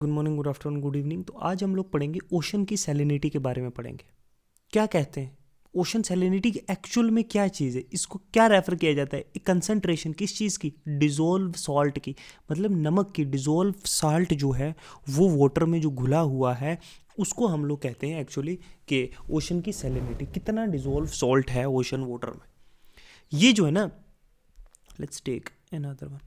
Good morning, good afternoon, good evening. तो आज हम लोग पढ़ेंगे ओशन की सैलिनिटी के बारे में पढ़ेंगे। क्या कहते हैं ओशन सैलिनिटी की एक्चुअल में क्या चीज़ है, इसको क्या रेफर किया जाता है? एक कंसंट्रेशन किस चीज़ की? डिजोल्व सॉल्ट की, मतलब नमक की। डिजोल्व सॉल्ट जो है वो वाटर में जो घुला हुआ है उसको हम लोग कहते हैं एक्चुअली कि ओशन की सैलिनिटी। कितना डिजोल्व सॉल्ट है ओशन वाटर में, ये जो है ना, लेट्स टेक अनदर वन।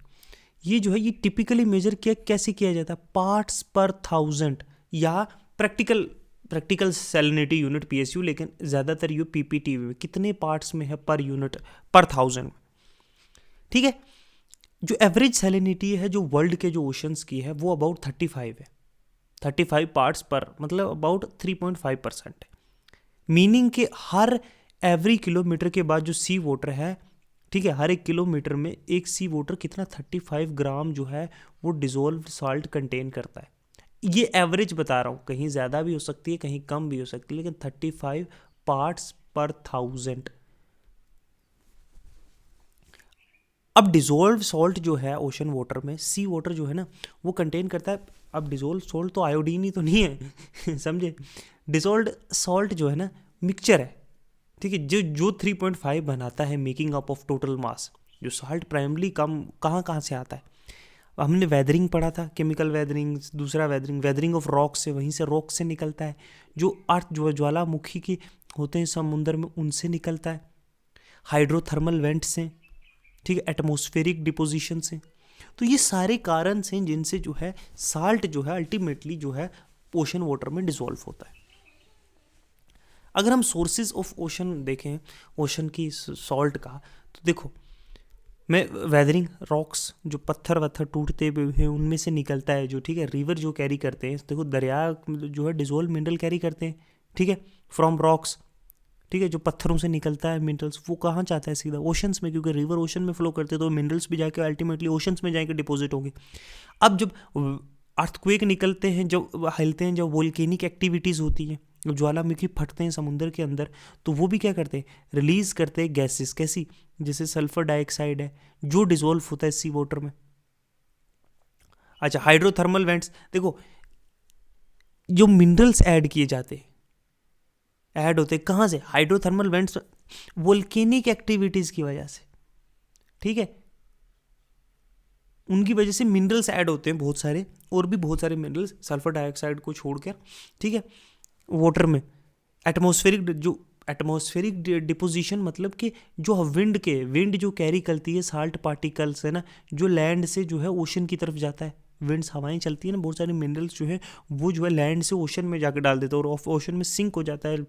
ये जो है ये टिपिकली मेजर किया कैसे किया जाता है? पार्ट्स पर थाउजेंड या प्रैक्टिकल सैलिनिटी यूनिट पीएसयू, लेकिन ज़्यादातर ये पीपीटी में कितने पार्ट्स में है पर यूनिट पर थाउजेंड में। ठीक है, जो एवरेज सैलिनिटी है जो वर्ल्ड के जो ओशंस की है वो अबाउट 35 है। 35 पार्ट्स पर, मतलब अबाउट 3.5% है। मीनिंग के हर एवरी किलोमीटर के बाद जो सी वाटर है, ठीक है, हर एक किलोमीटर में एक सी वाटर कितना 35 ग्राम जो है वो डिजोल्व सॉल्ट कंटेन करता है। ये एवरेज बता रहा हूँ, कहीं ज़्यादा भी हो सकती है, कहीं कम भी हो सकती है, लेकिन 35 पार्ट्स पर थाउजेंड। अब डिजोल्व सॉल्ट जो है ओशन वाटर में, सी वाटर जो है ना वो कंटेन करता है। अब डिजोल्व सॉल्ट तो आयोडीन ही तो नहीं है समझे। डिजोल्व सॉल्ट जो है ना मिक्सचर है, ठीक है, जो जो 3.5 बनाता है making up of total mass. जो सॉल्ट प्राइमरी कम कहाँ कहाँ से आता है? हमने वेदरिंग पढ़ा था, केमिकल वेदरिंग, दूसरा वेदरिंग ऑफ रॉक से, वहीं से रॉक से निकलता है। जो अर्थ जो ज्वालामुखी के होते हैं समुद्र में उनसे निकलता है। हाइड्रोथर्मल वेंट से, ठीक है, एटमॉस्फेरिक डिपोजिशन से। तो ये सारे कारण हैं जिनसे जो है साल्ट जो है अल्टीमेटली जो है ओशन वाटर में डिसॉल्व होता है। अगर हम सोर्सेज ऑफ ओशन देखें, ओशन की सॉल्ट का, तो देखो मैं वेदरिंग रॉक्स, जो पत्थर वत्थर टूटते हुए हैं उनमें से निकलता है जो, ठीक है, रिवर जो कैरी करते हैं, देखो दरिया जो है डिजोल्व मिनरल कैरी करते हैं, ठीक है, फ्रॉम रॉक्स, ठीक है, जो पत्थरों से निकलता है मिनरल्स वो कहाँ जाता है? सीधा ओशंस में, क्योंकि रिवर ओशन में फ्लो करते हैं तो मिनरल्स भी जाके अल्टीमेटली ओशंस में जाके डिपॉजिट होंगे। अब जब अर्थक्वेक निकलते हैं, जब हिलते हैं, जब वोल्केनिक एक्टिविटीज़ होती हैं, जब ज्वालामुखी फटते हैं समुद्र के अंदर, तो वो भी क्या करते हैं? रिलीज करते हैं गैसेस। कैसी? जैसे सल्फर डाइऑक्साइड है जो डिजोल्व होता है सी वाटर में। अच्छा, हाइड्रोथर्मल वेंट्स देखो, जो मिनरल्स ऐड किए जाते हैं, ऐड होते हैं कहाँ से? हाइड्रोथर्मल वेंट्स, वोल्केनिक एक्टिविटीज़ की वजह से, ठीक है, उनकी वजह से मिनरल्स ऐड होते हैं बहुत सारे, और भी बहुत सारे मिनरल्स सल्फर डाइऑक्साइड को छोड़कर, ठीक है, वाटर में। एटमॉस्फेरिक डिपोजिशन, मतलब कि जो विंड जो कैरी करती है साल्ट पार्टिकल्स है ना, जो लैंड से जो है ओशन की तरफ जाता है। विंड्स, हवाएं चलती है ना, बहुत सारे मिनरल्स जो है वो जो है लैंड से ओशन में जाकर डाल देता है और ओशन में सिंक हो जाता है,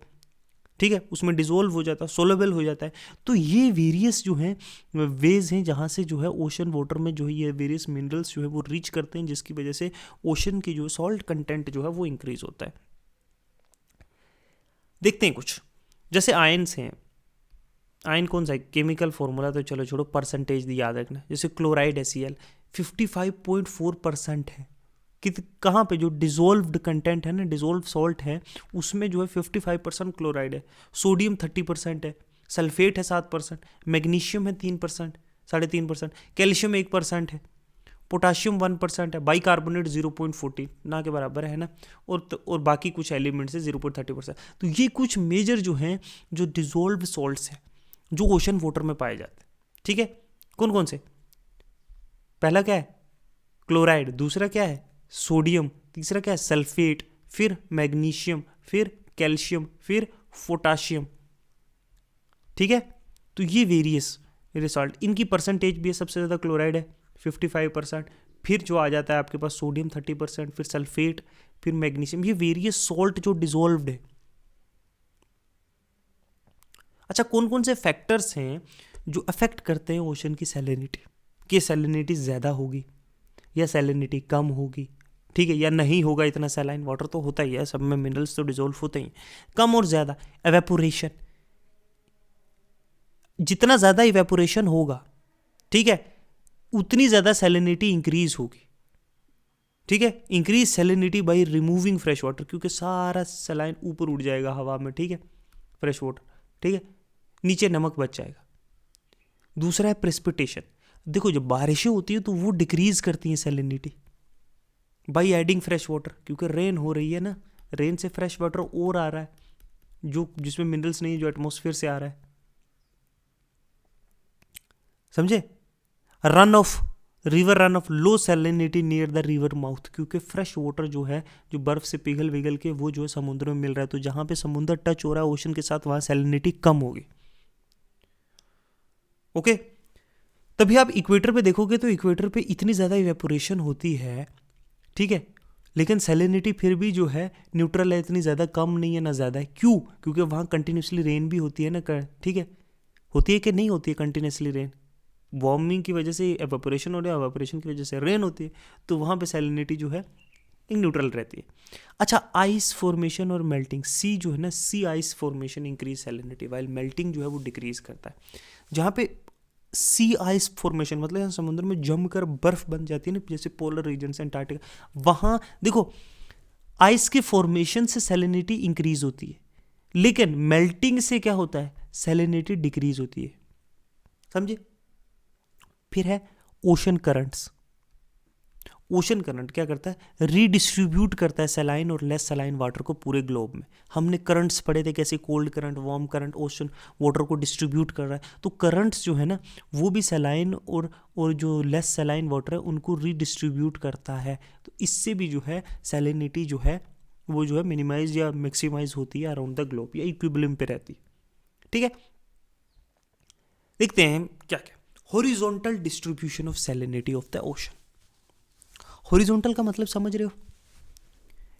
ठीक है, उसमें डिजोल्व हो जाता है, सोलेबल हो जाता है। तो ये वेरियस जो हैं वेज हैं जहाँ से जो है ओशन वाटर में जो है ये वेरियस मिनरल्स जो है वो रीच करते हैं, जिसकी वजह से ओशन की जो सॉल्ट कंटेंट जो है वो इंक्रीज होता है। देखते हैं कुछ, जैसे आयन्स हैं। आयन कौन सा है? केमिकल फॉर्मूला तो चलो छोड़ो, परसेंटेज दी याद रखना। जैसे क्लोराइड HCl 55.4% है। कहाँ पे? जो डिजोल्व्ड कंटेंट है ना, डिजोल्व सॉल्ट है, उसमें जो है 55% क्लोराइड है। सोडियम 30% है। सल्फेट है 7%। मैग्नीशियम है 3%, 3.5%। कैल्शियम 1% है। पोटाशियम 1% है। बाइकार्बोनेट 0.14 ना के बराबर है ना, और बाकी कुछ एलिमेंट से 0.30%। तो ये कुछ मेजर जो हैं जो डिजोल्व सॉल्ट्स हैं जो ओशन वाटर में पाए जाते हैं, ठीक है। कौन कौन से? पहला क्या है? क्लोराइड। दूसरा क्या है? सोडियम। तीसरा क्या है? सल्फेट। फिर मैग्नीशियम, फिर कैल्शियम, फिर पोटाशियम, ठीक है। तो ये वेरियस रिजल्ट, इनकी परसेंटेज भी है। सबसे ज़्यादा क्लोराइड है 55%, फिर जो आ जाता है आपके पास सोडियम 30%, फिर सल्फेट, फिर मैग्नीशियम। ये वेरियस सॉल्ट जो डिजोल्व्ड है। अच्छा, कौन कौन से फैक्टर्स हैं जो अफेक्ट करते हैं ओशन की सैलिनिटी? कि सैलिनिटी ज़्यादा होगी या सैलिनिटी कम होगी, ठीक है, या नहीं होगा इतना सैलाइन वाटर तो होता ही है, सब में मिनरल्स तो डिजोल्व होते ही। कम और ज़्यादा, एवेपोरेशन, जितना ज़्यादा इवेपोरेशन होगा, ठीक है, उतनी ज़्यादा सैलिनिटी इंक्रीज होगी, ठीक है। Increase salinity by removing fresh water, क्योंकि सारा सलाइन ऊपर उड़ जाएगा हवा में, ठीक है, फ्रेश वाटर, ठीक है, नीचे नमक बच जाएगा। दूसरा है प्रेसिपिटेशन। देखो जब बारिशें होती है तो वो डिक्रीज करती हैं salinity, by adding fresh water, क्योंकि रेन हो रही है ना, रेन से फ्रेश वाटर और आ रहा है जो जिसमें मिनरल्स नहीं, जो एटमॉस्फेयर से आ रहा है, समझे। Run of river run of low salinity near the river mouth, क्योंकि फ्रेश वाटर जो है, जो बर्फ से पिघल विघल के वो जो है समुद्र में मिल रहा है, तो जहां पे समुद्र टच हो रहा है ओशन के साथ वहां सैलिनिटी कम होगी। ओके, तभी आप इक्वेटर पे देखोगे तो इक्वेटर पे इतनी ज़्यादा इवेपोरेशन होती है, ठीक है, लेकिन सैलिनिटी फिर भी जो है न्यूट्रल है, इतनी ज़्यादा कम नहीं है ना ज़्यादा है। क्यों? क्योंकि वहाँ कंटिन्यूसली रेन भी होती है ना, ठीक है, होती है कि नहीं होती है कंटिन्यूसली रेन, वार्मिंग की वजह से एवेपोरेशन हो रहा है, एवेपोरेशन की वजह से रेन होती है, तो वहाँ पे सैलिनिटी जो है एक न्यूट्रल रहती है। अच्छा, आइस फॉर्मेशन और मेल्टिंग, सी जो है ना, sea ice formation increase salinity, while melting जो है वो डिक्रीज करता है। जहाँ पे सी आइस फॉर्मेशन मतलब यहाँ समुद्र में जमकर बर्फ बन जाती है ना, जैसे पोलर रीजन एंटार्क्टिका, वहाँ देखो आइस के फॉर्मेशन से सैलिनिटी इंक्रीज होती है, लेकिन मेल्टिंग से क्या होता है, सैलिनिटी डिक्रीज होती है, समझे। फिर है ओशन करंट्स। ओशन करंट क्या करता है, रीडिस्ट्रीब्यूट करता है सैलाइन और लेस सैलाइन वाटर को पूरे ग्लोब में। हमने करंट्स पढ़े थे, कैसे cold current, warm current, ocean water को डिस्ट्रीब्यूट कर रहा है। तो करंट्स जो है ना वो भी सैलाइन और जो लेस सैलाइन वाटर है उनको रीडिस्ट्रीब्यूट करता है, तो इससे भी जो है सैलिनिटी जो है वो जो है मिनिमाइज या मैक्सिमाइज होती है अराउंड द ग्लोब, या इक्विलिब्रियम पे रहती है, ठीक है। देखते हैं क्या क्या, horizontal distribution of salinity of the ocean. Horizontal का मतलब समझ रहे हो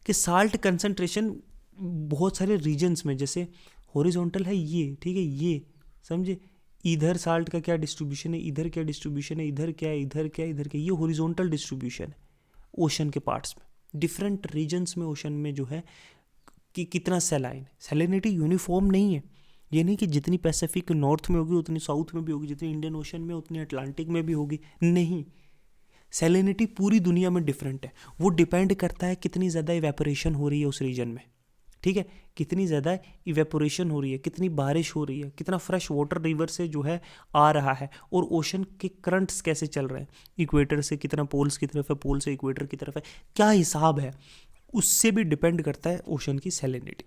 कि साल्ट कंसंट्रेशन बहुत सारे रीजन्स में, जैसे हॉरिजॉन्टल है ये, ठीक है, ये समझे, इधर साल्ट का क्या डिस्ट्रीब्यूशन है, इधर क्या डिस्ट्रीब्यूशन है, इधर क्या है, इधर क्या है, इधर क्या, ये हॉरिजॉन्टल डिस्ट्रीब्यूशन है ओशन के पार्ट्स में, डिफरेंट रीजन्स में ओशन में जो है कि कितना सैलाइन, सैलिनिटी यूनिफॉर्म नहीं है। ये नहीं कि जितनी पैसिफिक नॉर्थ में होगी उतनी साउथ में भी होगी, जितनी इंडियन ओशन में उतनी अटलांटिक में भी होगी, नहीं, सैलिनिटी पूरी दुनिया में डिफरेंट है। वो डिपेंड करता है कितनी ज़्यादा इवेपोरेशन हो रही है उस रीजन में, ठीक है, कितनी ज़्यादा इवेपोरेशन हो रही है, कितनी बारिश हो रही है, कितना फ्रेश वाटर रिवर से जो है आ रहा है, और ओशन के करंट्स कैसे चल रहे हैं, इक्वेटर से कितना पोल्स की तरफ है, पोल से इक्वेटर की तरफ है, क्या हिसाब है, उससे भी डिपेंड करता है ओशन की सैलिनिटी।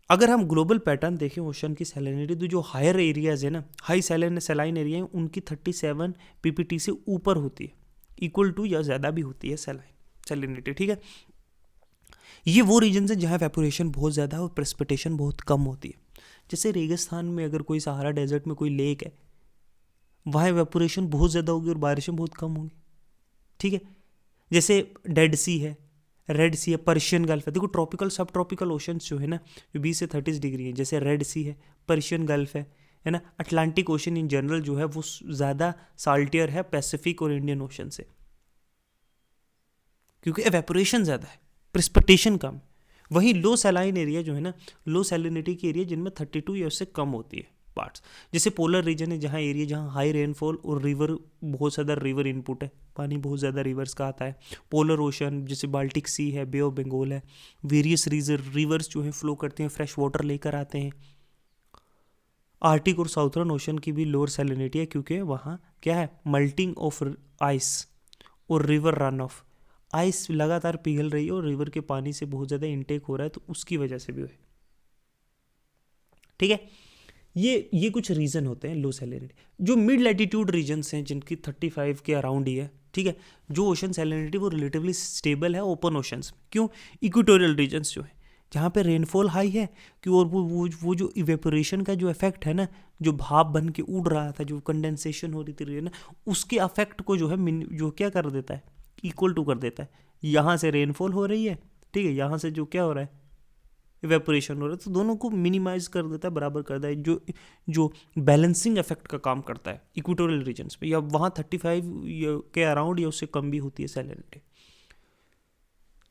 अगर हम ग्लोबल पैटर्न देखें ओशन की सैलिनिटी, तो जो हायर एरियाज है ना, हाई सैलाइन एरिया है, उनकी 37 पीपीटी से ऊपर होती है, इक्वल टू या ज़्यादा भी होती है सैलिनिटी, ठीक है। ये वो रीजन है जहाँ एवेपोरेशन बहुत ज़्यादा है और प्रेसिपिटेशन बहुत कम होती है। जैसे रेगिस्तान में अगर कोई सहारा डेजर्ट में कोई लेक है, वहाँ एवेपोरेशन बहुत ज़्यादा होगी और बारिशें बहुत कम होंगी, ठीक है। जैसे डेड सी है, रेड सी है, पर्शियन गल्फ है, देखो ट्रॉपिकल सब ट्रॉपिकल ओशंस जो है ना जो 20 से 30 डिग्री है, जैसे रेड सी है, पर्शियन गल्फ है ना, अटलांटिक ओशन इन जनरल जो है वो ज़्यादा साल्टियर है पैसिफिक और इंडियन ओशन से, क्योंकि एवेपोरेशन ज़्यादा है, प्रेसिपिटेशन कम। वहीं लो सैलाइन एरिया जो है ना, लो सैलिनिटी की एरिया जिनमें 32 या उससे कम होती है पार्ट्स, जैसे पोलर रीजन है जहाँ एरिया जहाँ हाई रेनफॉल और रिवर बहुत ज़्यादा रिवर इनपुट है, पानी बहुत ज़्यादा रिवर्स का आता है। पोलर ओशन जैसे बाल्टिक सी है, बे ऑफ बंगाल है, वेरियस रिवर्स जो है फ्लो करते हैं, फ्रेश वाटर लेकर आते हैं। आर्टिक और साउथर्न ओशन की भी लोअर सैलिनिटी है, क्योंकि वहाँ क्या है, मल्टिंग ऑफ आइस और रिवर रन ऑफ, आइस लगातार पिघल रही है और रिवर के पानी से बहुत ज़्यादा इनटेक हो रहा है, तो उसकी वजह से भी है, ठीक है। ये कुछ रीज़न होते हैं लो सैलिनिटी। जो मिड लैटिट्यूड रीजन्स हैं जिनकी 35 के अराउंड ही है, ठीक है, जो ओशन सैलिनिटी वो रिलेटिवली स्टेबल है ओपन ओशंस में। क्यों? इक्वेटोरियल रीजन्स जो है जहाँ पे रेनफॉल हाई है, क्यों, और वो जो इवेपोरेशन का जो इफेक्ट है ना, जो भाप बन के उड़ रहा था, जो कंडेंसेशन हो रही थी ना, उसके अफेक्ट को जो है जो क्या कर देता है, इक्वल टू कर देता है। यहाँ से रेनफॉल हो रही है, ठीक है, यहाँ से जो क्या हो रहा है, इवेपोरेशन हो रहा है, तो दोनों को मिनिमाइज कर देता है, बराबर कर देता है, जो बैलेंसिंग इफेक्ट का काम करता है इक्वेटोरियल रीजन्स में, या वहाँ 35 के अराउंड या उससे कम भी होती है सैलिनिटी।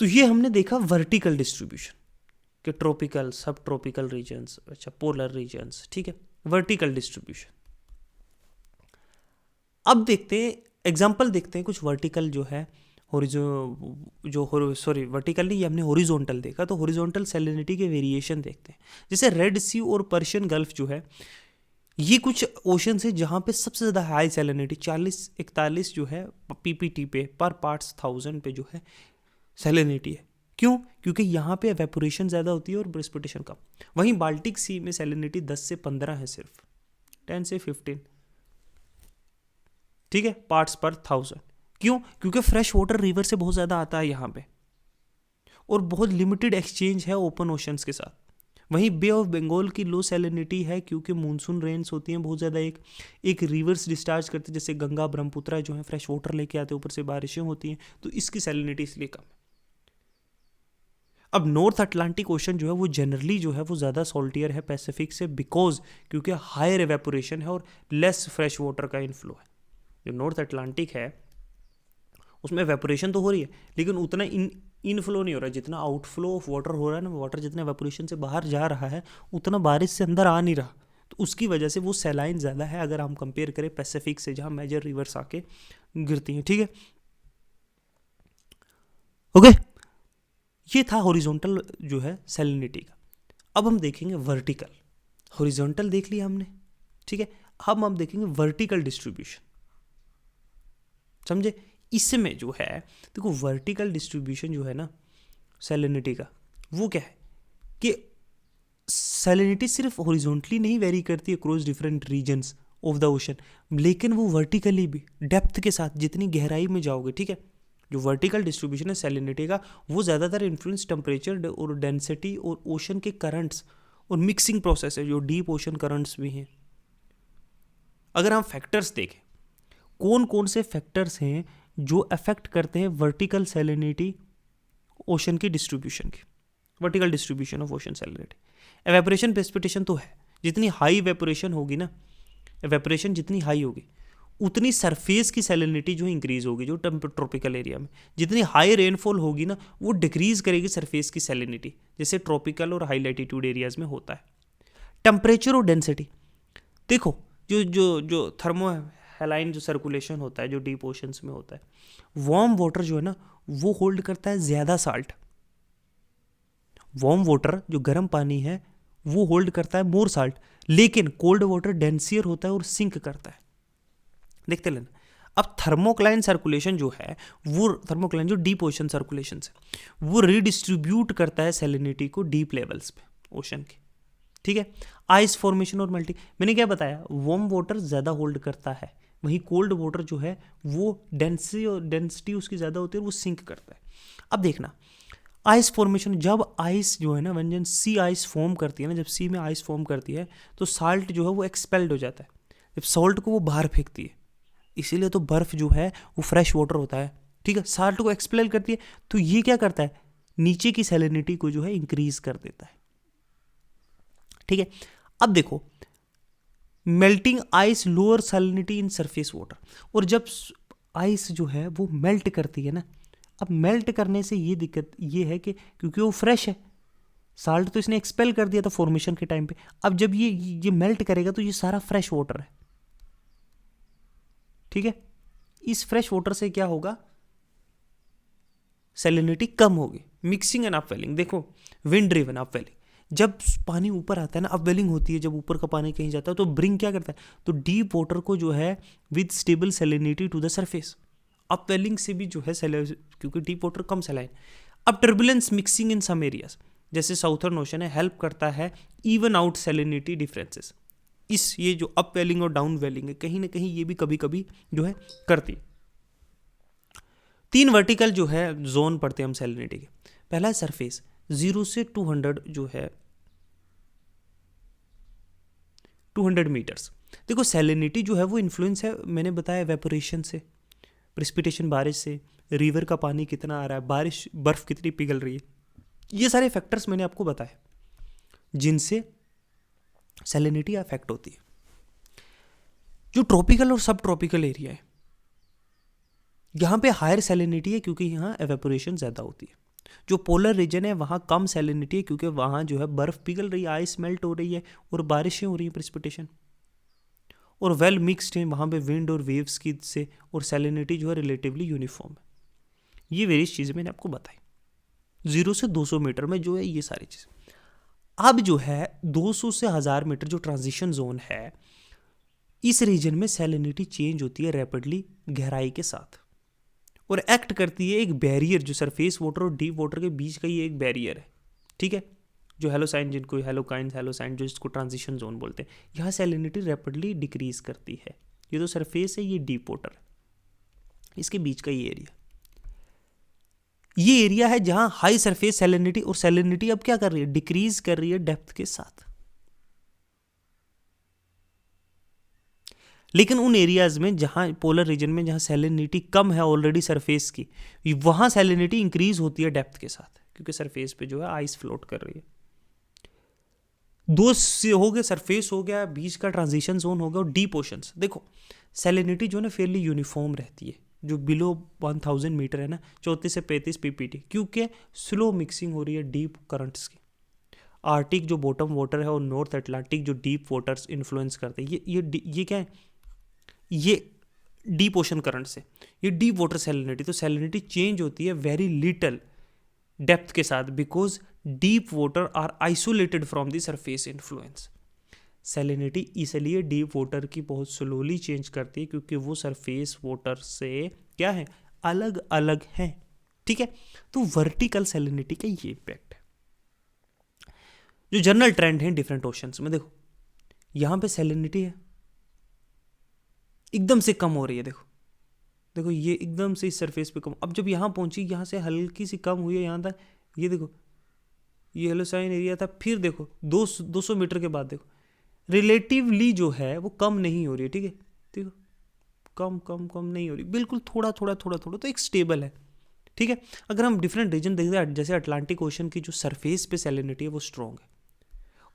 तो ये हमने देखा वर्टिकल डिस्ट्रीब्यूशन के ट्रॉपिकल, सब ट्रॉपिकल रीजन्स, अच्छा पोलर रीजन्स, ठीक है, वर्टिकल डिस्ट्रीब्यूशन। अब देखते हैं एग्जाम्पल, देखते हैं कुछ वर्टिकल जो है, सॉरी वर्टिकल नहीं, ये हमने हॉरिजॉन्टल देखा, तो हॉरिजॉन्टल सैलिनिटी के वेरिएशन देखते हैं। जैसे रेड सी और पर्शियन गल्फ जो है, ये कुछ ओशन है जहाँ पे सबसे ज़्यादा हाई सैलिनिटी 40-41 जो है पीपीटी पे पर पार्ट्स 1000 पे जो है सैलिनिटी है। क्यों? क्योंकि यहाँ पे एवेपोरेशन ज़्यादा होती है और प्रेसिपिटेशन कम। वहीं बाल्टिक सी में सैलिनिटी 10 से 15 है, सिर्फ 10 से 15, ठीक है, पार्ट्स पर 1000। क्यों? क्योंकि फ्रेश वाटर रिवर से बहुत ज़्यादा आता है यहाँ पे और बहुत लिमिटेड एक्सचेंज है ओपन ओशंस के साथ। वहीं बे ऑफ बंगाल की लो सैलिनिटी है क्योंकि मानसून रेन्स होती हैं बहुत ज़्यादा, एक रिवर्स डिस्चार्ज करते हैं, जैसे गंगा ब्रह्मपुत्रा जो है फ्रेश वाटर लेके आते हैं, ऊपर से बारिशें होती हैं, तो इसकी सैलिनिटी इसलिए कम है। अब नॉर्थ अटलांटिक ओशन जो है वो जनरली जो है वो ज़्यादा सॉल्टियर है पैसिफिक से, बिकॉज क्योंकि हायर एवेपोरेशन है और लेस फ्रेश वाटर का इनफ्लो है। जो नॉर्थ अटलांटिक है उसमें एवेपोरेशन तो हो रही है लेकिन उतना इनफ्लो नहीं हो रहा है जितना आउटफ्लो ऑफ वाटर हो रहा है ना। वाटर जितना एवेपोरेशन से बाहर जा रहा है उतना बारिश से अंदर आ नहीं रहा, तो उसकी वजह से वो सैलाइन ज़्यादा है अगर हम कंपेयर करें पैसिफिक से जहाँ मेजर रिवर्स आके गिरती हैं। ठीक है, ओके, ये था हॉरिजॉन्टल जो है सैलिनिटी का। अब हम देखेंगे वर्टिकल। हॉरिजॉन्टल देख लिया हमने, ठीक है, अब हम देखेंगे वर्टिकल डिस्ट्रीब्यूशन। समझे? इसमें जो है देखो वर्टिकल डिस्ट्रीब्यूशन जो है ना सैलिनिटी का, वो क्या है कि सैलिनिटी सिर्फ हॉरिजॉन्टली नहीं वेरी करती है across different regions of the ocean, लेकिन वो वर्टिकली भी डेप्थ के साथ जितनी गहराई में जाओगे, ठीक है, जो वर्टिकल डिस्ट्रीब्यूशन है सैलिनिटी का वो ज़्यादातर इन्फ्लुएंस टेम्परेचर और डेंसिटी और ओशन के करंट्स और मिक्सिंग प्रोसेस है, जो डीप ओशन करंट्स भी हैं। अगर हम फैक्टर्स देखें कौन कौन से फैक्टर्स हैं जो अफेक्ट करते हैं वर्टिकल सैलिनिटी ओशन की डिस्ट्रीब्यूशन की, vertical distribution of ocean salinity. Evaporation precipitation तो है, जितनी हाई एवेपोरेशन होगी ना, एवेपोरेशन जितनी हाई होगी उतनी सरफेस की सैलिनिटी जो इंक्रीज होगी। जो ट्रॉपिकल एरिया में जितनी हाई रेनफॉल होगी ना वो डिक्रीज करेगी सरफेस की सैलिनिटी, जैसे ट्रॉपिकल और हाई लैटिट्यूड एरियाज में होता है। टेम्परेचर और डेंसिटी देखो, जो जो जो थर्मो हेलाइन जो सर्कुलेशन होता है जो डीप ओशंस में होता है, वार्म वाटर जो है ना वो होल्ड करता है ज़्यादा साल्ट। वार्म वाटर जो गर्म पानी है वो होल्ड करता है मोर साल्ट, लेकिन कोल्ड वाटर डेंसियर होता है और सिंक करता है। देखते लेना। अब थर्मोक्लाइन सर्कुलेशन जो है वो थर्मोक्लाइन जो डीप ओशन सर्कुलेशन है वो रीडिस्ट्रीब्यूट करता है सैलिनिटी को डीप लेवल्स पे ओशन के, ठीक है। आइस फॉर्मेशन और मेल्टिंग मैंने क्या बताया, वार्म वाटर ज़्यादा होल्ड करता है, वहीं कोल्ड वाटर जो है वो डेंसिटी उसकी ज़्यादा होती है और वो सिंक करता है। अब देखना आइस फॉर्मेशन, जब आइस जो है ना व्यंजन सी आइस फॉर्म करती है ना, जब सी में आइस फॉर्म करती है तो साल्ट जो है वो एक्सपेल्ड हो जाता है, जब सॉल्ट को वो बाहर फेंकती है, इसीलिए तो बर्फ़ जो है वो फ्रेश वाटर होता है, ठीक है। साल्ट को एक्सपेल करती है तो ये क्या करता है, नीचे की सैलिनिटी को जो है इंक्रीज कर देता है, ठीक है। अब देखो melting ice lower salinity in surface water, और जब आइस जो है वो मेल्ट करती है ना, अब मेल्ट करने से ये दिक्कत ये है कि क्योंकि वो फ्रेश है, साल्ट तो इसने एक्सपेल कर दिया था फॉर्मेशन के टाइम पे, अब जब ये मेल्ट करेगा तो ये सारा फ्रेश वाटर है, ठीक है। इस फ्रेश वाटर से क्या होगा, सैलिनिटी कम होगी। मिक्सिंग एंड अपवेलिंग देखो, विंड ड्रिवन अपवेलिंग, जब पानी ऊपर आता है ना अपवेलिंग होती है, जब ऊपर का पानी कहीं जाता है तो ब्रिंग क्या करता है, तो डीप वाटर को जो है with stable salinity to the surface. Upwelling से भी जो है क्योंकि डीप वाटर कम सैलाइन। अब turbulence mixing in some areas जैसे साउथर्न ओशन है हेल्प करता है इवन आउट सैलिनिटी डिफरेंसेस। इस ये जो अप वेलिंग और डाउन वेलिंग है कहीं ना कहीं ये भी कभी कभी जो है करती। 3 वर्टिकल जो है जोन पढ़ते हैं हम सैलिनिटी के। पहला है सरफेस 0 से 200 जो है 200 मीटर्स। देखो सैलिनिटी जो है वो इन्फ्लुएंस है, मैंने बताया एवेपोरेशन से, प्रेसिपिटेशन बारिश से, रिवर का पानी कितना आ रहा है, बारिश बर्फ कितनी पिघल रही है, ये सारे फैक्टर्स मैंने आपको बताए जिनसे सैलिनिटी अफेक्ट होती है। जो ट्रॉपिकल और सब ट्रॉपिकल एरिया है यहाँ पे हायर सैलिनिटी है क्योंकि यहाँ एवेपोरेशन ज़्यादा होती है। जो पोलर रीजन है वहाँ कम सैलिनिटी है क्योंकि वहाँ जो है बर्फ़ पिघल रही है, आइस मेल्ट हो रही है और बारिशें हो रही हैं, प्रेसिपिटेशन, और वेल मिक्सड है वहाँ पे विंड और वेव्स की से, और सैलिनिटी जो है रिलेटिवली यूनिफॉर्म है। ये वेरियस चीज़ें मैंने आपको बताई। 0 से 200 मीटर में जो है ये सारी चीज़ें। अब जो है 200 से 1000 मीटर जो ट्रांजिशन जोन है इस रीजन में सैलिनिटी चेंज होती है रैपिडली गहराई के साथ और एक्ट करती है एक बैरियर, जो सरफेस वाटर और डीप वाटर के बीच का ये एक बैरियर है, ठीक है, जो हेलोसाइन, जिनको हेलोकाइंस हेलोसाइन, जो इसको ट्रांजिशन जोन बोलते हैं, यहाँ सैलिनिटी रैपिडली डिक्रीज करती है। ये तो सरफेस है, ये डीप वाटर है, इसके बीच का ये एरिया है जहां हाई सरफेस सैलिनिटी, और सैलिनिटी अब क्या कर रही है, डिक्रीज कर रही है डेप्थ के साथ। लेकिन उन एरियाज में जहां पोलर रीजन में जहां सैलिनिटी कम है ऑलरेडी सरफेस की, वहां सैलिनिटी इंक्रीज होती है डेप्थ के साथ, क्योंकि सरफेस पे जो है आइस फ्लोट कर रही है। दो से हो गए, सरफेस हो गया, बीच का ट्रांजिशन जोन हो गया, और डीप ओशंस। देखो सैलिनिटी जो है ना फेयरली यूनिफॉर्म रहती है, जो बिलो 1000 मीटर है ना, 34 से 35 पीपीटी, क्योंकि स्लो मिक्सिंग हो रही है डीप करंट्स की। आर्टिक जो बॉटम वाटर है और नॉर्थ अटलांटिक जो डीप वाटर्स इन्फ्लुएंस करते हैं, ये क्या है, ये डीप ओशन करंट से, ये डीप वाटर सैलिनिटी, तो सैलिनिटी चेंज होती है वेरी लिटल डेप्थ के साथ, because deep water are isolated from the surface influence. Salinity इसलिए डीप वाटर की बहुत स्लोली चेंज करती है, क्योंकि वो सरफेस वाटर से क्या है, अलग अलग है, ठीक है। तो वर्टिकल सैलिनिटी का ये इम्पैक्ट है। जो जनरल ट्रेंड है डिफरेंट ओशंस में, देखो यहां पे सैलिनिटी है एकदम से कम हो रही है, देखो देखो ये एकदम से इस सरफेस पे कम, अब जब यहाँ पहुंची, यहाँ से हल्की सी कम हुई है यहाँ तक, ये देखो ये हेलोसाइन एरिया था, फिर देखो 200 मीटर के बाद देखो रिलेटिवली जो है वो कम नहीं हो रही है, ठीक है, देखो कम कम कम नहीं हो रही, बिल्कुल थोड़ा थोड़ा थोड़ा थोड़ा, तो एक स्टेबल है, ठीक है। अगर हम डिफरेंट रीजन देखते हैं, जैसे अटलांटिक ओशन की जो सरफेस पे सैलिनिटी है वो स्ट्रॉन्ग है,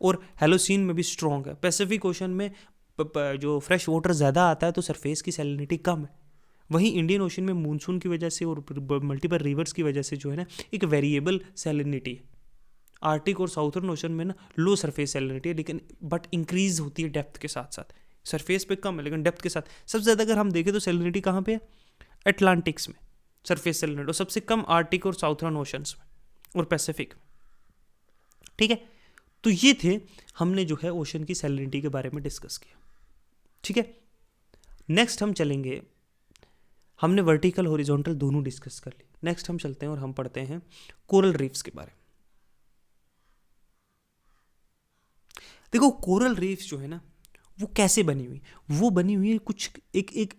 और हेलोसीन में भी स्ट्रॉन्ग है। पैसिफिक ओशन में जो फ्रेश वाटर ज़्यादा आता है तो सरफेस की सैलिनिटी कम है। वहीं इंडियन ओशन में मानसून की वजह से और मल्टीपल रिवर्स की वजह से जो है ना एक वेरिएबल सैलिनिटी है। आर्टिक और साउथर्न ओशन में ना लो सरफेस सैलिनिटी है, लेकिन बट इंक्रीज होती है डेप्थ के साथ साथ। सरफेस पे कम है लेकिन डेप्थ के साथ सबसे ज़्यादा अगर हम देखें तो सैलिनिटी कहाँ पे है, अटलांटिक्स में सरफेस सैलिनिटी, और सबसे कम आर्टिक और साउथर्न ओशंस में और पैसिफिक में, ठीक है। तो ये थे, हमने जो है ओशन की सैलिनिटी के बारे में डिस्कस किया, ठीक है। नेक्स्ट हम चलेंगे, हमने वर्टिकल हॉरिजॉन्टल दोनों डिस्कस कर ली। नेक्स्ट हम चलते हैं और हम पढ़ते हैं कोरल रीफ्स के बारे में। देखो कोरल रीफ्स जो है ना वो कैसे बनी हुई, वो बनी हुई है कुछ एक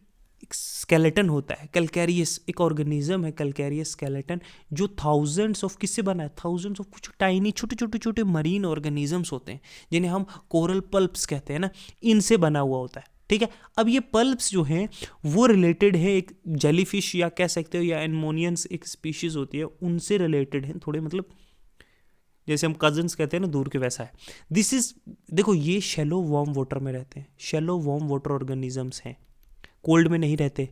स्केलेटन होता है, कैलकैरियस एक ऑर्गेनिज्म है, कैलकैरियस स्केलेटन, जो थाउजेंड्स ऑफ किससे बना है, थाउजेंड्स ऑफ कुछ टाइनी छोटे छोटे छोटे मरीन ऑर्गेनिजम्स होते हैं जिन्हें हम कोरल पल्प्स कहते हैं ना, इनसे बना हुआ होता है, ठीक है। अब ये पल्प्स जो हैं वो रिलेटेड है एक जेलीफिश या कह सकते हो या एनमोनियंस एक स्पीशीज होती है उनसे रिलेटेड है थोड़े, मतलब जैसे हम कजन्स कहते हैं ना दूर के, वैसा है। दिस इज, देखो ये शैलो वार्म वाटर में रहते हैं, शैलो वार्म वाटर ऑर्गेनिजम्स हैं, कोल्ड में नहीं रहते,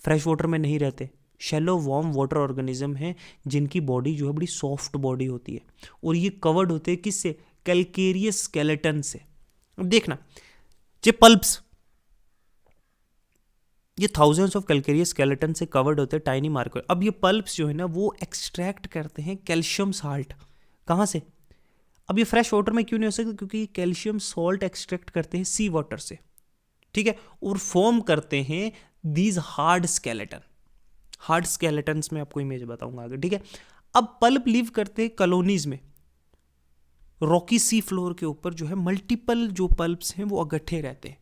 फ्रेश वाटर में नहीं रहते, शैलो वार्म वाटर ऑर्गेनिज्म हैं जिनकी बॉडी जो है बड़ी सॉफ्ट बॉडी होती है, और ये कवर्ड होते हैं किससे, कैलकेरियस स्केलेटन से। अब देखना ये पल्प्स, ये थाउजेंड्स ऑफ कैलकेरियस स्केलेटन से कवर्ड होते हैं टाइनी मार्कर। अब ये पल्प्स जो है ना वो एक्सट्रैक्ट करते हैं कैल्शियम साल्ट, कहाँ से, अब ये फ्रेश वाटर में क्यों नहीं हो सकता, क्योंकि कैल्शियम सॉल्ट एक्सट्रैक्ट करते हैं सी वाटर से, ठीक है, और फॉर्म करते हैं these hard skeleton. Hard skeletons में आपको इमेज बताऊंगा आगे, ठीक है। अब पल्प लिव करते हैं कॉलोनीज में, रॉकी सी फ्लोर के ऊपर जो है मल्टीपल जो पल्प्स हैं वो इकट्ठे रहते हैं,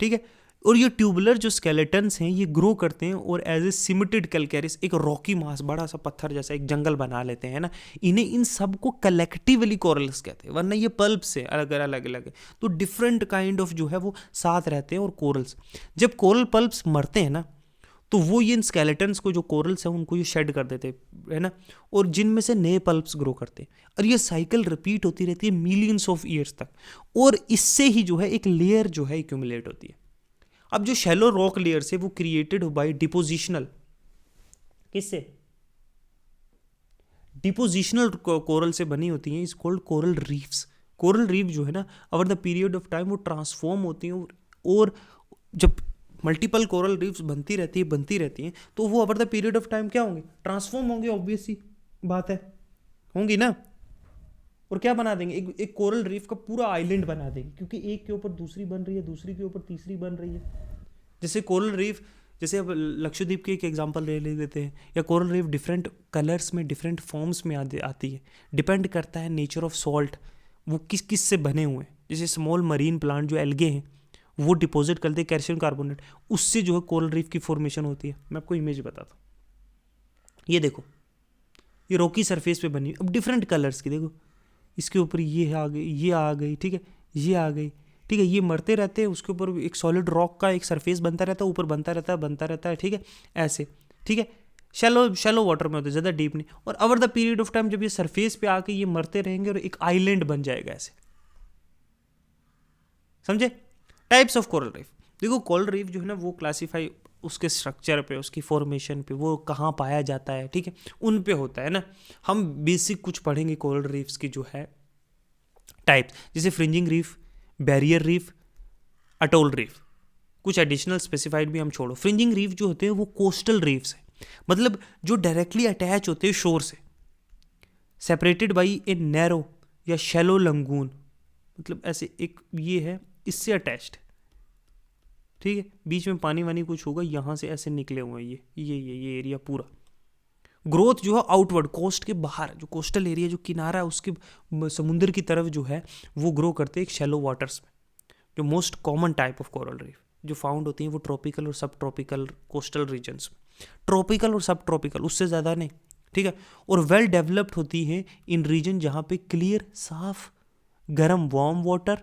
ठीक है, और ये ट्यूबुलर जो स्केलेटन्स हैं ये ग्रो करते हैं और एज ए सिमेटेड कैलकैरियस एक रॉकी मास, बड़ा सा पत्थर जैसा एक जंगल बना लेते हैं ना, इन्हें इन सब को कलेक्टिवली कोरल्स कहते हैं, वरना ये पल्प से अलग अलग अलग है, तो डिफरेंट काइंड ऑफ जो है वो साथ रहते हैं। और कोरल्स, जब कोरल पल्प्स मरते हैं ना तो वो ये इन स्केलेटन्स को जो कोरल्स हैं उनको ये शेड कर देते है ना, और जिनमें से नए पल्प्स ग्रो करते हैं, और ये साइकिल रिपीट होती रहती है मिलियंस ऑफ ईयर्स तक, और इससे ही जो है एक लेयर जो है एक्यूमुलेट होती है। अब जो शैलो रॉक लेयर्स है वो क्रिएटेड बाय डिपोजिशनल, किससे, डिपोजिशनल कोरल से बनी होती हैं, is called coral reefs. Coral reef जो है ना over the period of time वो ट्रांसफॉर्म होती हैं, और जब मल्टीपल कोरल रीफ्स बनती रहती हैं तो वो over the period of time क्या होंगे, ट्रांसफॉर्म होंगे, ऑब्वियस सी बात है, होंगी ना। और क्या बना देंगे, एक कोरल रीफ का पूरा आइलैंड बना देंगे, क्योंकि एक के ऊपर दूसरी बन रही है, दूसरी के ऊपर तीसरी बन रही है। जैसे कोरल रीफ, जैसे अब लक्षद्वीप की एक एग्जांपल ले लेते हैं, या कोरल रीफ डिफरेंट कलर्स में, डिफरेंट फॉर्म्स में आती है। डिपेंड करता है नेचर ऑफ सॉल्ट, वो किस किस से बने हुए हैं। जैसे स्मॉल मरीन प्लांट जो एल्गे हैं वो डिपॉजिट करते हैं कैल्शियम कार्बोनेट, उससे जो है कोरल रीफ की फॉर्मेशन होती है। मैं आपको इमेज बताता हूँ, ये देखो, ये रॉकी सरफेस पे बनी, अब डिफरेंट कलर्स की देखो, इसके ऊपर ये आ गई, ये आ गई, ठीक है, ये आ गई, ठीक है, ये मरते रहते हैं, उसके ऊपर एक सॉलिड रॉक का एक सरफेस बनता रहता है, ऊपर बनता रहता है, ठीक है, ऐसे, ठीक है, शैलो वाटर में होते हैं, ज़्यादा डीप नहीं। और over the period of time जब ये सरफेस पे आके ये मरते रहेंगे और एक आइलैंड बन जाएगा ऐसे, समझे। टाइप्स ऑफ कोरल रीफ, देखो कोरल रीफ जो है ना वो क्लासीफाई उसके स्ट्रक्चर पे, उसकी फॉर्मेशन पे, वो कहाँ पाया जाता है, ठीक है, उन पे होता है ना। हम बेसिक कुछ पढ़ेंगे कोरल रीफ्स की जो है टाइप्स, जैसे fringing reef, barrier reef, atoll reef. कुछ एडिशनल स्पेसिफाइड भी हम छोड़ो। फ्रिंजिंग रीफ जो होते हैं वो कोस्टल रीफ्स है, मतलब जो डायरेक्टली अटैच होते हैं शोर से, सेपरेटेड बाई ए नैरो या शैलो लंगून, मतलब ऐसे एक ये है, इससे अटैच्ड, ठीक है, बीच में पानी वानी कुछ होगा, यहाँ से ऐसे निकले हुए हैं ये एरिया पूरा। ग्रोथ जो है आउटवर्ड, कोस्ट के बाहर, जो कोस्टल एरिया जो किनारा है उसके समुद्र की तरफ जो है वो ग्रो करते हैं एक शैलो वाटर्स में। जो most common type of coral reef जो फाउंड होती हैं वो ट्रॉपिकल और सब ट्रॉपिकल कोस्टल रीजन्स में, ट्रॉपिकल और सब ट्रॉपिकल, उससे ज़्यादा नहीं, ठीक है। और वेल डेवलप्ड होती हैं इन रीजन जहाँ पे क्लियर, साफ, गर्म, वार्म वाटर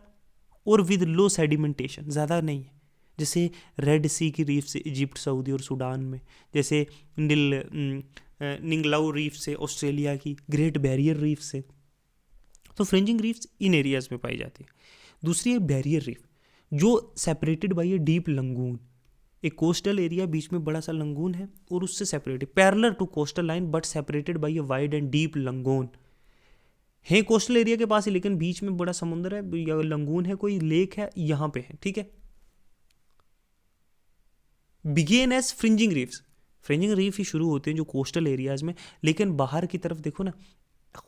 और विद लो सेडिमेंटेशन, ज़्यादा नहीं है। जैसे रेड सी की रीफ से इजिप्ट, सऊदी और सूडान में, जैसे निंगलाउ रीफ से ऑस्ट्रेलिया की, ग्रेट बैरियर रीफ से। तो फ्रिंजिंग रीफ्स इन एरियाज में पाई जाती है। दूसरी है बैरियर रीफ, जो सेपरेटेड बाई ए डीप लंगून, एक कोस्टल एरिया, बीच में बड़ा सा लंगून है और उससे separated, parallel to coastal line but separated by a wide and deep lagoon है कोस्टल एरिया के पास ही, लेकिन बीच में बड़ा समुद्र है या लंगून है, कोई लेक है, यहाँ पे है, ठीक है। Begin as fringing reefs, fringing reef ही शुरू होते हैं जो कोस्टल एरियाज में, लेकिन बाहर की तरफ देखो ना,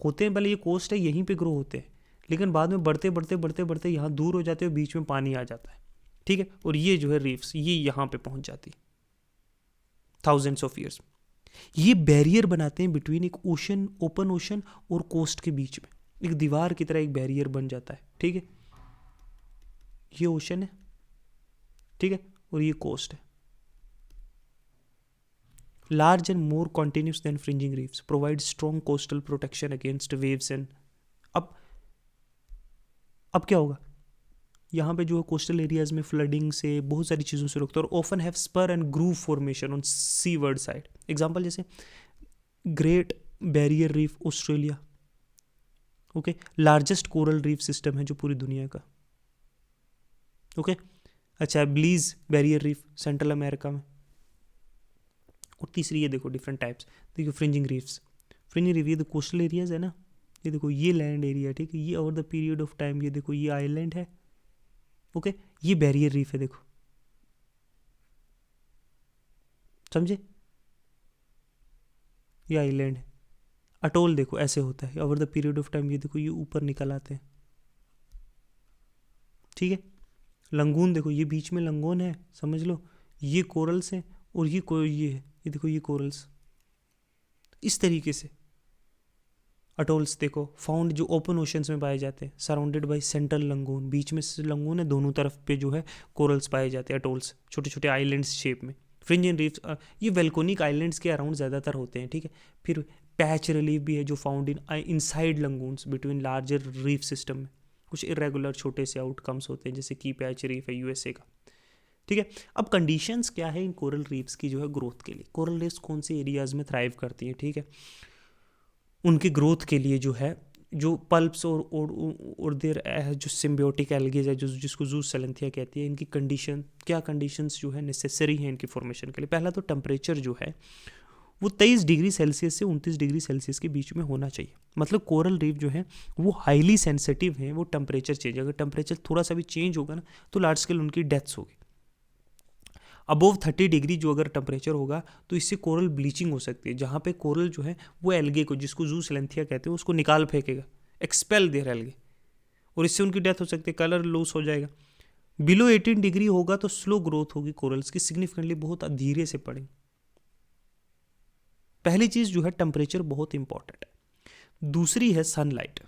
होते हैं, पहले ये कोस्ट है यहीं पे ग्रो होते हैं, लेकिन बाद में बढ़ते बढ़ते बढ़ते बढ़ते यहाँ दूर हो जाते हैं, बीच में पानी आ जाता है, ठीक है, और ये जो है रीफ्स ये यहाँ पे पहुँच जाती है थाउजेंड्स ऑफ ईयर्स। ये बैरियर बनाते हैं बिटवीन एक ओशन, ओपन ओशन और कोस्ट के बीच में, एक दीवार की तरह एक बैरियर बन जाता है, ठीक है। ये ओशन है, ठीक है, और ये कोस्ट है। Large and more continuous than fringing reefs, provide strong coastal protection against waves and अब क्या होगा, यहाँ पे जो है कोस्टल एरियाज में फ्लडिंग से, बहुत सारी चीज़ों से रोकता है, और often have spur and groove formation on seaward side. Example जैसे Great Barrier Reef Australia, okay, largest coral reef system है जो पूरी दुनिया का, ओके। अच्छा, Belize barrier reef Central America में। और तीसरी ये देखो डिफरेंट टाइप्स, देखो फ्रिंजिंग रीफ्स, फ्रिंजिंग रीफ ये तो कोस्टल एरियाज है ना, ये देखो ये लैंड एरिया, ठीक है, ये over the period of time, ये देखो ये आइलैंड है, ओके, ये बैरियर रीफ है, देखो समझे, ये आइलैंड है। अटोल देखो ऐसे होता है over the period of time, ये देखो ये ऊपर निकल आते हैं, ठीक है। लंगून देखो, ये बीच में लंगून है, समझ लो, ये कोरल्स हैं और ये है, ये देखो ये कोरल्स, इस तरीके से। अटोल्स देखो फाउंड जो ओपन ओशंस में पाए जाते हैं, सराउंडेड बाय सेंट्रल लंगून, बीच में लंगून है, दोनों तरफ पे जो है कोरल्स पाए जाते हैं, अटोल्स छोटे छोटे आइलैंड्स शेप में। फ्रिंजिंग रीफ्स ये वेल्कोनिक आइलैंड्स के अराउंड ज़्यादातर होते हैं, ठीक है। फिर पैच रिलीफ भी है जो found inside lagoons between larger reef system में। कुछ इरेगुलर छोटे से आउटकम्स होते हैं, जैसे की पैच रीफ है यूएसए का, ठीक है। अब कंडीशंस क्या है इन कोरल रीफ्स की जो है ग्रोथ के लिए, कोरल रीफ्स कौन से एरियाज में थ्राइव करती हैं, ठीक है, उनकी ग्रोथ के लिए जो है, जो पल्प्स और देर जो सिम्बियोटिक एल्गेज है, जो जिसको जूस सेलेंथिया कहती है, इनकी कंडीशन क्या, कंडीशंस जो है नेसेसरी हैं इनकी फॉर्मेशन के लिए। पहला तो टेम्परेचर जो है वो 23 डिग्री सेल्सियस से 29 डिग्री सेल्सियस के बीच में होना चाहिए। मतलब कोरल रीफ जो है वो हाईली सेंसिटिव हैं वो टेम्परेचर चेंज, अगर टेम्परेचर थोड़ा सा भी चेंज होगा ना तो लार्ज स्केल उनकी डेथ्स होगी। अबोव 30 डिग्री जो अगर टेम्परेचर होगा तो इससे कोरल ब्लीचिंग हो सकती है, जहाँ पे कोरल जो है वो एल्गे को, जिसको जूस सेलेंथिया कहते हैं, उसको निकाल फेंकेगा, एक्सपेल देयर एल्गे, और इससे उनकी डेथ हो सकती है, कलर लूज हो जाएगा। बिलो 18 डिग्री होगा तो स्लो ग्रोथ होगी कोरल्स की, सिग्निफिकेंटली बहुत धीरे से पड़ेंगे। पहली चीज जो है टेम्परेचर बहुत इंपॉर्टेंट है। दूसरी है सनलाइट।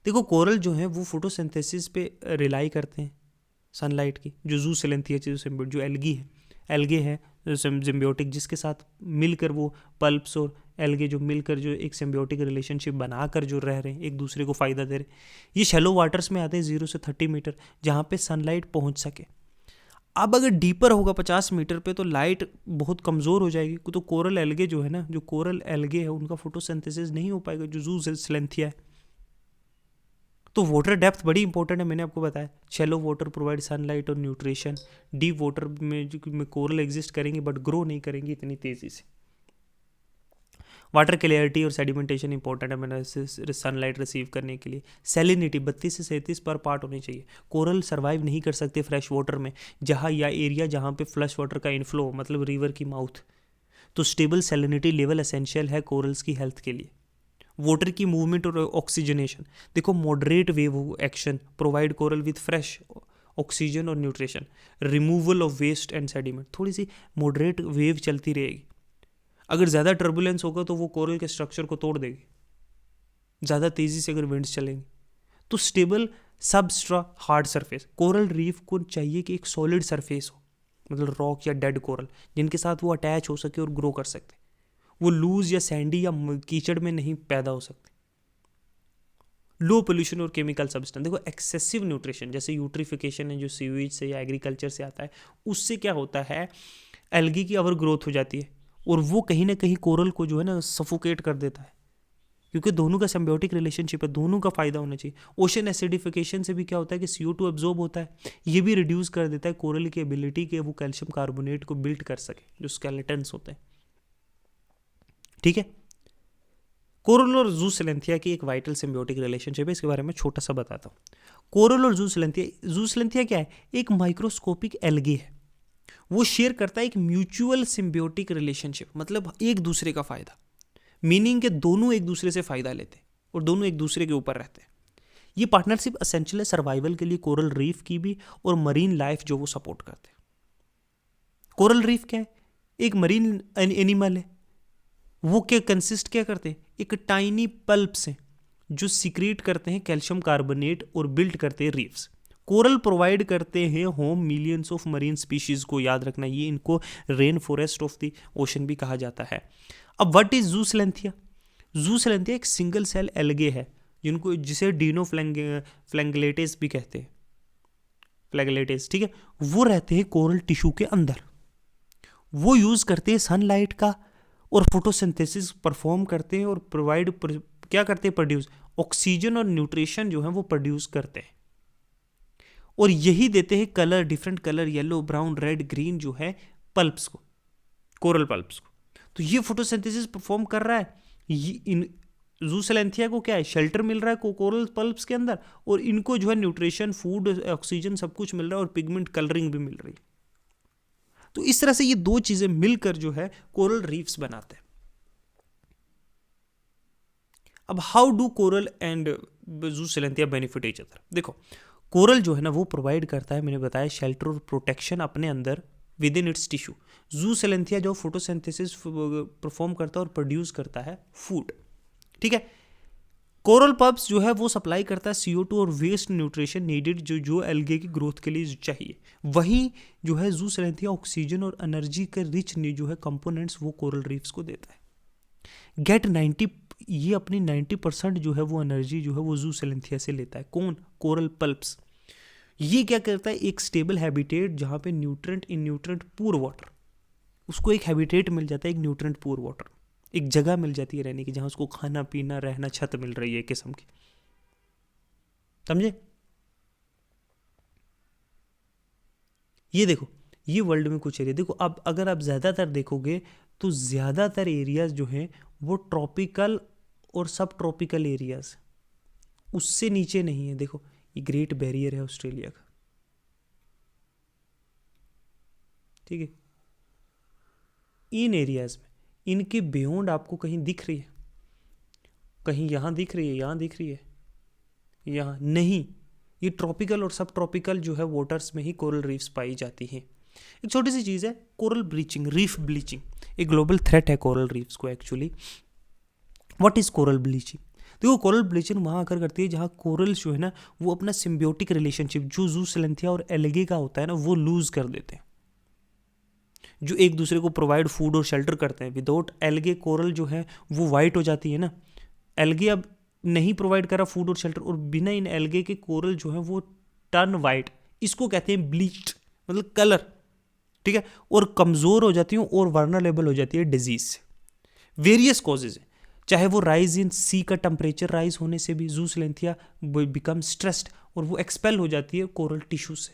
देखो कोरल जो है वो फोटोसिंथेसिस पे रिलाई करते हैं सनलाइट की, जो जू सिलेंथिया जो एल्गे है सिम्बियोटिक, जिसके साथ मिलकर वो पल्प्स और एल्गे जो मिलकर जो एक सिम्बियोटिक रिलेशनशिप बनाकर जो रह रहे हैं, एक दूसरे को फ़ायदा दे रहे हैं। ये शैलो वाटर्स में आते हैं 0 से 30 मीटर, जहाँ पे सनलाइट पहुँच सके। अब अगर डीपर होगा 50 मीटर पे तो लाइट बहुत कमज़ोर हो जाएगी, तो कोरल एल्गे जो है ना, जो कोरल एल्गे है उनका फोटोसिंथेसिस नहीं हो पाएगा, जो जू सिलेंथिया है। तो वाटर डेप्थ बड़ी इंपॉर्टेंट है, मैंने आपको बताया। शैलो वाटर प्रोवाइड सनलाइट और न्यूट्रिशन। डीप वाटर में कोरल एग्जिस्ट करेंगे बट ग्रो नहीं करेंगे इतनी तेजी से। वाटर क्लियरिटी और सेडिमेंटेशन इंपॉर्टेंट है मैंने सनलाइट रिसीव करने के लिए। सैलिनिटी 32 से 37 पर पार्ट होनी चाहिए। कोरल सर्वाइव नहीं कर सकते फ्रेश वाटर में, जहाँ या एरिया जहाँ पे फ्लश वाटर का इनफ्लो, मतलब रिवर की माउथ। तो स्टेबल सैलिनिटी लेवल एसेंशियल है कोरल्स की हेल्थ के लिए। वाटर की मूवमेंट और ऑक्सीजनेशन, देखो moderate wave action provide coral with fresh oxygen और nutrition. Removal of waste and sediment, थोड़ी सी मॉडरेट वेव चलती रहेगी। अगर ज़्यादा टर्बुलेंस होगा तो वो कोरल के स्ट्रक्चर को तोड़ देगी, ज़्यादा तेज़ी से अगर विंड्स चलेंगे। तो stable substrate hard surface, coral reef को चाहिए कि एक सॉलिड सरफेस हो, मतलब रॉक या डेड कोरल जिनके साथ वो अटैच हो सके और ग्रो कर सकते। वो लूज या सैंडी या कीचड़ में नहीं पैदा हो सकते। लो पोल्यूशन और केमिकल सब्सटेंस, देखो एक्सेसिव न्यूट्रिशन जैसे यूट्रिफिकेशन है जो सीवेज से या एग्रीकल्चर से आता है, उससे क्या होता है एल्गी की ओवर ग्रोथ हो जाती है, और वो कहीं ना कहीं कोरल को जो है ना सफोकेट कर देता है, क्योंकि दोनों का सिम्बियोटिक रिलेशनशिप है, दोनों का फायदा होना चाहिए। ओशन एसिडिफिकेशन से भी क्या होता है कि CO2 एब्जॉर्ब होता है, ये भी रिड्यूस कर देता है कोरल की एबिलिटी कि वो कैल्शियम कार्बोनेट को बिल्ड कर सके, जो स्केलेटन्स होते हैं। ठीक है, कोरल और जू सिलेंथिया की एक वाइटल सिम्बियोटिक रिलेशनशिप है, इसके बारे में छोटा सा बताता हूँ। कोरल और जू सिलेंथिया क्या है, एक माइक्रोस्कोपिक एल्गे है। वो शेयर करता है एक म्यूचुअल सिम्बियोटिक रिलेशनशिप, मतलब एक दूसरे का फायदा, मीनिंग के दोनों एक दूसरे से फायदा लेते और दोनों एक दूसरे के ऊपर रहते हैं। ये पार्टनरशिप असेंशियल है सर्वाइवल के लिए कोरल रीफ की भी और मरीन लाइफ जो वो सपोर्ट करते हैं। कोरल रीफ क्या है, एक मरीन एनिमल है। वो क्या कंसिस्ट क्या करते हैं, एक टाइनी पल्प से जो सीक्रेट करते हैं कैल्शियम कार्बोनेट और बिल्ड करते हैं रीफ्स। कोरल प्रोवाइड करते हैं home millions of marine species को, याद रखना ये इनको rain forest of the ocean भी कहा जाता है। अब व्हाट इज जू सिलेंथिया? जू सिलेंथिया एक सिंगल सेल एल्गे है जिसे डीनो फ्लैंगलेटेस भी कहते हैं, फ्लैगलेटेस, ठीक है। वो रहते हैं कोरल टिश्यू के अंदर। वो यूज करते हैं सनलाइट का और फोटोसिंथेसिस परफॉर्म करते हैं और क्या करते हैं, प्रोड्यूस ऑक्सीजन और न्यूट्रिशन जो है वो प्रोड्यूस करते हैं, और यही देते हैं colour, different colour, yellow, brown, red, green जो है पल्प्स को, कोरल पल्प्स को। तो ये फोटोसिंथेसिस परफॉर्म कर रहा है। इन जू सिलेंथिया को क्या है, शेल्टर मिल रहा है कोरल पल्प्स के अंदर, और इनको जो है न्यूट्रिशन, फूड, ऑक्सीजन सब कुछ मिल रहा है, और पिगमेंट कलरिंग भी मिल रही है। तो इस तरह से ये दो चीजें मिलकर जो है कोरल रीफ्स बनाते हैं। अब हाउ डू कोरल एंड जू सिलेंथिया बेनिफिट ईच अदर? देखो कोरल जो है ना वो प्रोवाइड करता है, मैंने बताया, शेल्टर और प्रोटेक्शन अपने अंदर विद इन इट्स टिश्यू। जू सिलेंथिया जो फोटोसिंथेसिस परफॉर्म करता है और प्रोड्यूस करता है फूड, ठीक है। कोरल पल्प्स जो है वो सप्लाई करता है CO2 और वेस्ट न्यूट्रिशन नीडेड जो एल्गे की ग्रोथ के लिए चाहिए। वहीं जो है जू सिलेंथिया ऑक्सीजन और एनर्जी के रिच जो है कंपोनेंट्स वो कोरल रीफ्स को देता है। ये अपनी 90% जो है वो एनर्जी जो है वो जू सिलेंथिया से लेता है। कौन? Coral pulps. ये क्या करता है, एक स्टेबल हैबिटेट जहाँ पे न्यूट्रेंट पूर वाटर, उसको एक हैबिटेट मिल जाता है, एक न्यूट्रेंट पूर वाटर, एक जगह मिल जाती है रहने की, जहाँ उसको खाना पीना रहना, छत मिल रही है एक किस्म की, समझे? ये देखो, ये वर्ल्ड में कुछ एरिया देखो। अब अगर आप ज़्यादातर देखोगे तो ज़्यादातर एरियाज जो हैं वो ट्रॉपिकल और सब ट्रॉपिकल एरियाज, उससे नीचे नहीं है। देखो ये ग्रेट बैरियर है ऑस्ट्रेलिया का, ठीक है। इन एरियाज में, इनके बियॉन्ड आपको कहीं दिख रही है कहीं यहाँ दिख रही है, यहाँ दिख रही है, यहाँ नहीं। ये ट्रॉपिकल और सब ट्रॉपिकल जो है वाटर्स में ही कोरल रीफ्स पाई जाती हैं। एक छोटी सी चीज़ है कोरल ब्लीचिंग, रीफ ब्लीचिंग, एक ग्लोबल थ्रेट है कोरल रीफ्स को actually. What is coral bleaching? देखो कोरल ब्लीचिंग वहाँ आकर करती है जहाँ कोरल्स जो है ना वो अपना सिम्बियोटिक रिलेशनशिप जो जूसिलेंथिया और एल्गे का होता है ना वो लूज कर देते हैं, जो एक दूसरे को प्रोवाइड फूड और शेल्टर करते हैं। विदाउट एल्गे कोरल जो है वो वाइट हो जाती है ना, एल्गे अब नहीं प्रोवाइड करा फूड और शेल्टर, और बिना इन एल्गे के कोरल जो है वो टर्न वाइट, इसको कहते हैं ब्लीच्ड, मतलब कलर, ठीक है, और कमज़ोर हो जाती हूँ और वर्नरेबल हो जाती है डिजीज से। वेरियस कॉजेज हैं, चाहे वो राइज इन सी का टेम्परेचर राइज होने से भी जूसिलेंथिया बिकम स्ट्रेस्ड और वो एक्सपेल हो जाती है कोरल टिश्यू से।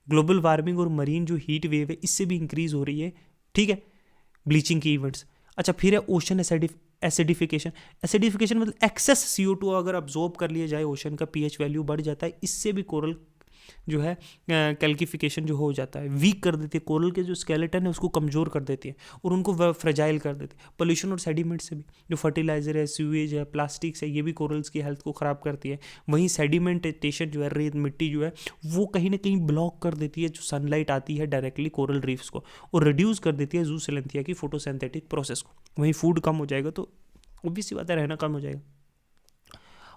ग्लोबल वार्मिंग और मरीन जो हीट वेव है इससे भी इंक्रीज हो रही है, ठीक है, ब्लीचिंग की इवेंट्स। अच्छा फिर है ओशन एसिडिफिकेशन। एसिडिफिकेशन मतलब एक्सेस CO2 अगर अब्जॉर्ब कर लिया जाए, ओशन का pH वैल्यू बढ़ जाता है, इससे भी कोरल जो है कैल्किफिकेशन जो हो जाता है, वीक कर देती है, कोरल के जो स्केलेटन है उसको कमज़ोर कर देती है और उनको फ्रेजाइल कर देती है। पोल्यूशन और सेडिमेंट से भी, जो फर्टिलाइजर है, सीवेज है, प्लास्टिक्स है, ये भी कोरल्स की हेल्थ को ख़राब करती है। वहीं सेडिमेंटेशन जो है, रेत मिट्टी जो है वो कहीं ना कहीं ब्लॉक कर देती है जो सनलाइट आती है डायरेक्टली कोरल रीफ्स को, और रिड्यूस कर देती है जूसिलेंथिया की फोटोसिंथेटिक प्रोसेस को। वहीं फूड कम हो जाएगा तो ऑब्वियस सी बात है रहना कम हो जाएगा।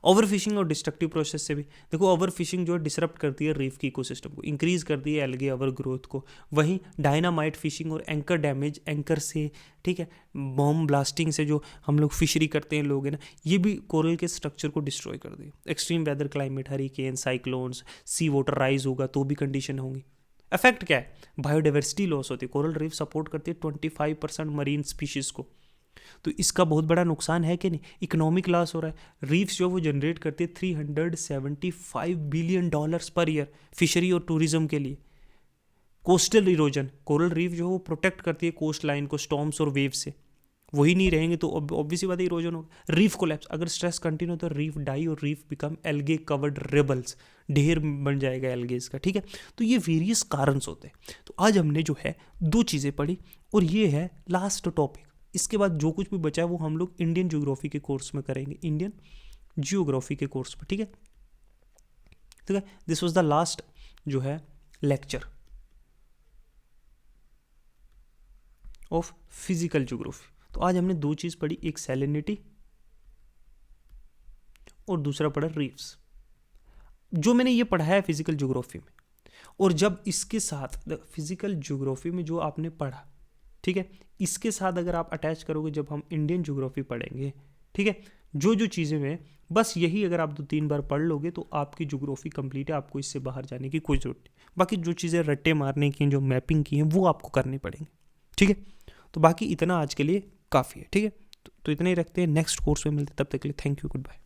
ओवर फिशिंग और डिस्ट्रक्टिव प्रोसेस से भी, देखो ओवर फिशिंग जो है डिसरप्ट करती है रीफ की इकोसिस्टम को, इंक्रीज करती है एल्गे ओवर ग्रोथ को। वहीं डायनामाइट फिशिंग और एंकर डैमेज, एंकर से, ठीक है, बॉम्ब ब्लास्टिंग से जो हम लोग फिशरी करते हैं लोग है ना, ये भी कोरल के स्ट्रक्चर को डिस्ट्रॉय कर दिए। Extreme weather climate, hurricane, cyclones, sea water rise होगा तो भी कंडीशन होंगी। इफेक्ट क्या है? बायोडाइवर्सिटी लॉस होती है। कोरल रीफ सपोर्ट करती है 25% मरीन स्पीशीज़ को, तो इसका बहुत बड़ा नुकसान है कि नहीं? इकोनॉमिक लॉस हो रहा है। रीफ्स जो वो जनरेट करती है $375 बिलियन पर ईयर फिशरी और टूरिज्म के लिए। कोस्टल इरोजन, कोरल रीफ जो वो प्रोटेक्ट करती है कोस्ट लाइन को स्टॉर्म्स और वेव से, वही नहीं रहेंगे तो ऑब्वियसली बात है इरोजन होगा। रीफ कोलैप्स, अगर स्ट्रेस कंटिन्यू तो रीफ डाई और reef become algae covered rebels, ढेर बन जाएगा एल्गेस का, ठीक है। तो ये वेरियस कारण होते हैं। तो आज हमने जो है 2 चीज़ें पढ़ी और ये है लास्ट टॉपिक। इसके बाद जो कुछ भी बचा है वो हम लोग इंडियन ज्योग्राफी के कोर्स में करेंगे, इंडियन जियोग्राफी के कोर्स में, ठीक है। ठीक है, दिस वाज द लास्ट जो है लेक्चर ऑफ फिजिकल ज्योग्राफी। तो आज हमने 2 चीज़ पढ़ी, एक सैलिनिटी और दूसरा पढ़ा रीफ्स। जो मैंने ये पढ़ा है फिजिकल ज्योग्राफी में, और जब इसके साथ फिजिकल ज्योग्राफी में जो आपने पढ़ा, ठीक है, इसके साथ अगर आप अटैच करोगे जब हम इंडियन ज्योग्राफी पढ़ेंगे, ठीक है, जो जो चीज़ें हैं बस यही अगर आप 2-3 बार पढ़ लोगे तो आपकी ज्योग्राफी कंप्लीट है, आपको इससे बाहर जाने की कोई जरूरत नहीं। बाकी जो चीज़ें रट्टे मारने की, जो मैपिंग की हैं वो आपको करनी पड़ेंगी, ठीक है। तो बाकी इतना आज के लिए काफ़ी है, ठीक है। तो इतना ही रखते हैं, नेक्स्ट कोर्स में मिलते, तब तक के लिए थैंक यू, गुड बाय।